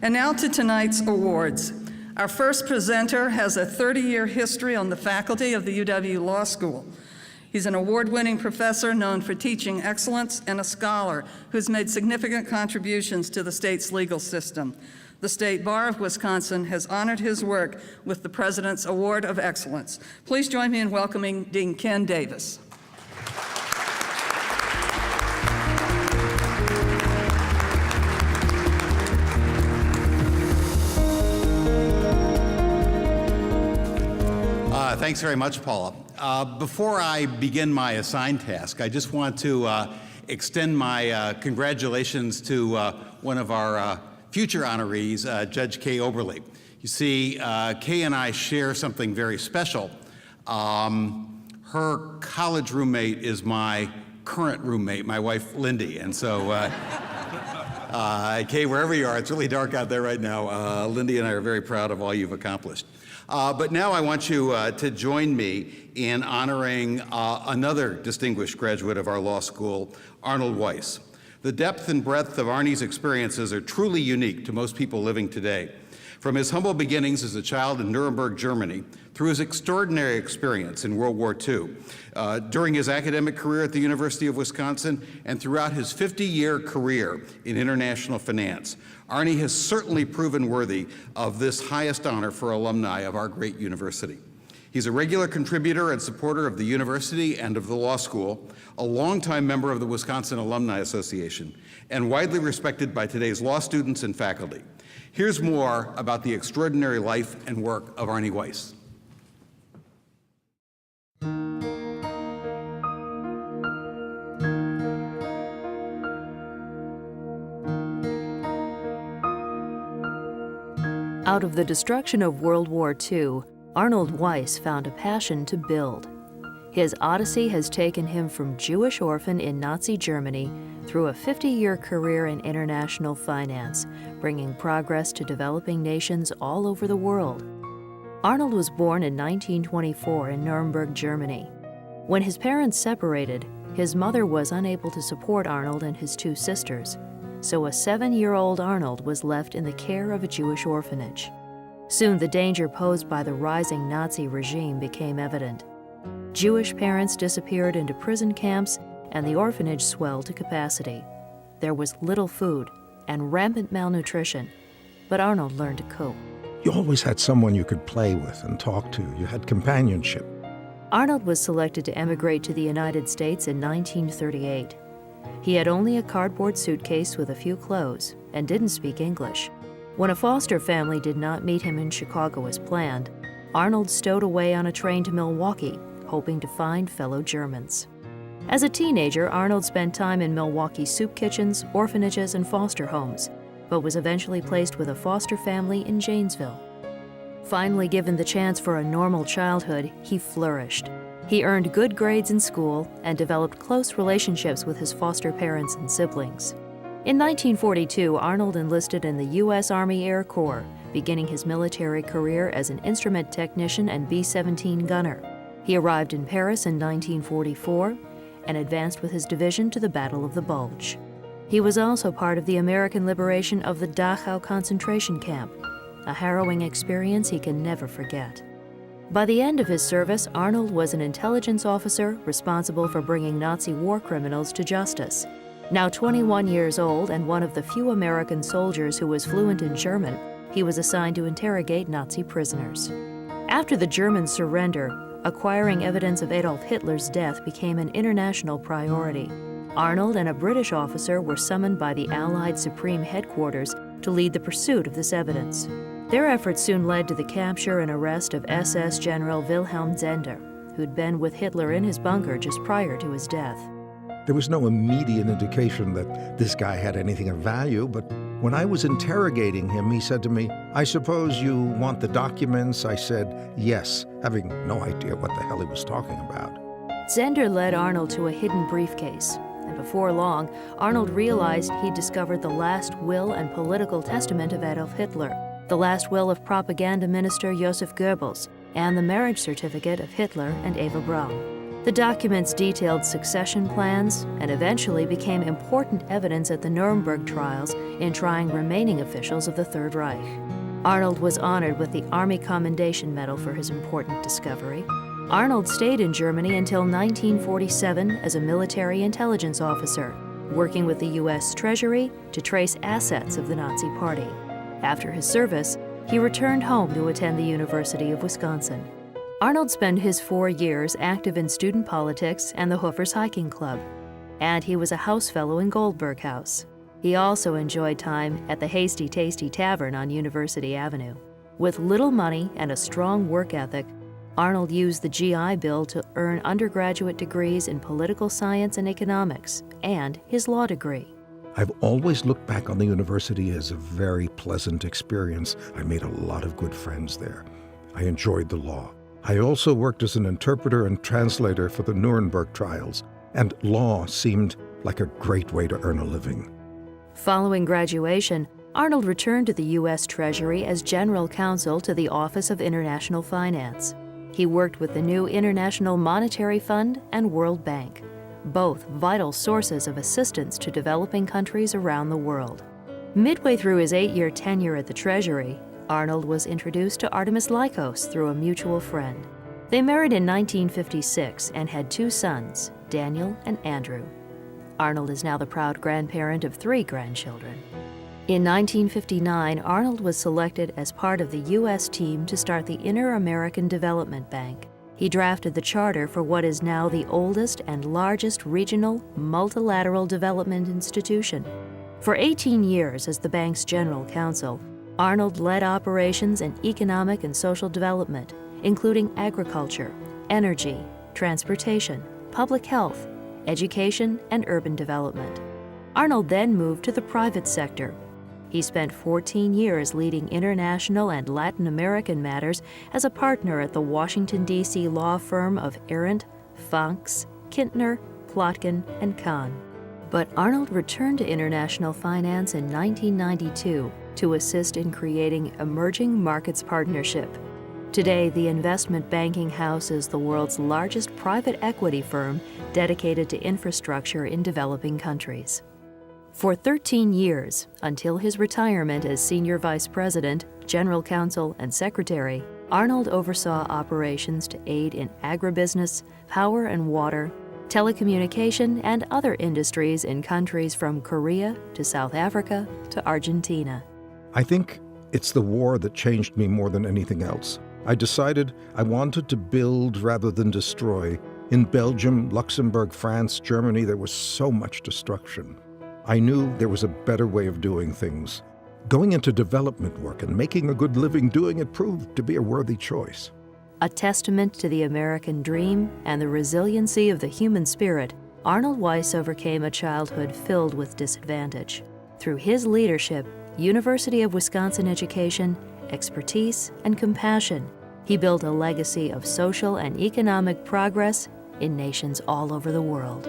And now to tonight's awards. Our first presenter has a 30-year history on the faculty of the UW Law School. He's an award-winning professor known for teaching excellence and a scholar who's made significant contributions to the state's legal system. The State Bar of Wisconsin has honored his work with the President's Award of Excellence. Please join me in welcoming Dean Ken Davis. Thanks very much, Paula. Before I begin my assigned task, I just want to extend my congratulations to one of our future honorees, Judge Kay Oberle. You see, Kay and I share something very special. Her college roommate is my current roommate, my wife, Lindy. And so, Kay, wherever you are, it's really dark out there right now. Lindy and I are very proud of all you've accomplished. But now I want you to join me in honoring another distinguished graduate of our law school, Arnold Weiss. The depth and breadth of Arnie's experiences are truly unique to most people living today. From his humble beginnings as a child in Nuremberg, Germany, through his extraordinary experience in World War II, during his academic career at the University of Wisconsin, and throughout his 50-year career in international finance, Arnie has certainly proven worthy of this highest honor for alumni of our great university. He's a regular contributor and supporter of the university and of the law school, a longtime member of the Wisconsin Alumni Association, and widely respected by today's law students and faculty. Here's more about the extraordinary life and work of Arnie Weiss. Out of the destruction of World War II, Arnold Weiss found a passion to build. His odyssey has taken him from Jewish orphan in Nazi Germany through a 50-year career in international finance, bringing progress to developing nations all over the world. Arnold was born in 1924 in Nuremberg, Germany. When his parents separated, his mother was unable to support Arnold and his two sisters, so a 7-year-old Arnold was left in the care of a Jewish orphanage. Soon the danger posed by the rising Nazi regime became evident. Jewish parents disappeared into prison camps, and the orphanage swelled to capacity. There was little food and rampant malnutrition, but Arnold learned to cope. You always had someone you could play with and talk to. You had companionship. Arnold was selected to emigrate to the United States in 1938. He had only a cardboard suitcase with a few clothes and didn't speak English. When a foster family did not meet him in Chicago as planned, Arnold stowed away on a train to Milwaukee, hoping to find fellow Germans. As a teenager, Arnold spent time in Milwaukee soup kitchens, orphanages, and foster homes, but was eventually placed with a foster family in Janesville. Finally given the chance for a normal childhood, he flourished. He earned good grades in school and developed close relationships with his foster parents and siblings. In 1942, Arnold enlisted in the U.S. Army Air Corps, beginning his military career as an instrument technician and B-17 gunner. He arrived in Paris in 1944 and advanced with his division to the Battle of the Bulge. He was also part of the American liberation of the Dachau concentration camp, a harrowing experience he can never forget. By the end of his service, Arnold was an intelligence officer responsible for bringing Nazi war criminals to justice. Now 21 years old and one of the few American soldiers who was fluent in German, he was assigned to interrogate Nazi prisoners. After the German surrender, acquiring evidence of Adolf Hitler's death became an international priority. Arnold and a British officer were summoned by the Allied Supreme Headquarters to lead the pursuit of this evidence. Their efforts soon led to the capture and arrest of SS General Wilhelm Zender, who'd been with Hitler in his bunker just prior to his death. There was no immediate indication that this guy had anything of value, but when I was interrogating him, he said to me, "I suppose you want the documents?" I said, "Yes," having no idea what the hell he was talking about. Zender led Arnold to a hidden briefcase, and before long, Arnold realized he'd discovered the last will and political testament of Adolf Hitler, the last will of propaganda minister Joseph Goebbels, and the marriage certificate of Hitler and Eva Braun. The documents detailed succession plans and eventually became important evidence at the Nuremberg trials in trying remaining officials of the Third Reich. Arnold was honored with the Army Commendation Medal for his important discovery. Arnold stayed in Germany until 1947 as a military intelligence officer, working with the U.S. Treasury to trace assets of the Nazi Party. After his service, he returned home to attend the University of Wisconsin. Arnold spent his 4 years active in student politics and the Hoofers Hiking Club, and he was a house fellow in Goldberg House. He also enjoyed time at the Hasty Tasty Tavern on University Avenue. With little money and a strong work ethic, Arnold used the GI Bill to earn undergraduate degrees in political science and economics, and his law degree. I've always looked back on the university as a very pleasant experience. I made a lot of good friends there. I enjoyed the law. I also worked as an interpreter and translator for the Nuremberg trials, and law seemed like a great way to earn a living. Following graduation, Arnold returned to the U.S. Treasury as General Counsel to the Office of International Finance. He worked with the new International Monetary Fund and World Bank, both vital sources of assistance to developing countries around the world. Midway through his 8-year tenure at the Treasury, Arnold was introduced to Artemis Lykos through a mutual friend. They married in 1956 and had 2 sons, Daniel and Andrew. Arnold is now the proud grandparent of 3 grandchildren. In 1959, Arnold was selected as part of the U.S. team to start the Inter-American Development Bank. He drafted the charter for what is now the oldest and largest regional multilateral development institution. For 18 years as the bank's general counsel, Arnold led operations in economic and social development, including agriculture, energy, transportation, public health, education, and urban development. Arnold then moved to the private sector. He spent 14 years leading international and Latin American matters as a partner at the Washington, D.C. law firm of Arendt, Funks, Kintner, Plotkin, and Kahn. But Arnold returned to international finance in 1992 to assist in creating Emerging Markets Partnership. Today, the investment banking house is the world's largest private equity firm dedicated to infrastructure in developing countries. For 13 years, until his retirement as Senior Vice President, General Counsel, and Secretary, Arnold oversaw operations to aid in agribusiness, power and water, telecommunication, and other industries in countries from Korea to South Africa to Argentina. I think it's the war that changed me more than anything else. I decided I wanted to build rather than destroy. In Belgium, Luxembourg, France, Germany, there was so much destruction. I knew there was a better way of doing things. Going into development work and making a good living doing it proved to be a worthy choice. A testament to the American dream and the resiliency of the human spirit, Arnold Weiss overcame a childhood filled with disadvantage. Through his leadership, University of Wisconsin education, expertise, and compassion, he built a legacy of social and economic progress in nations all over the world.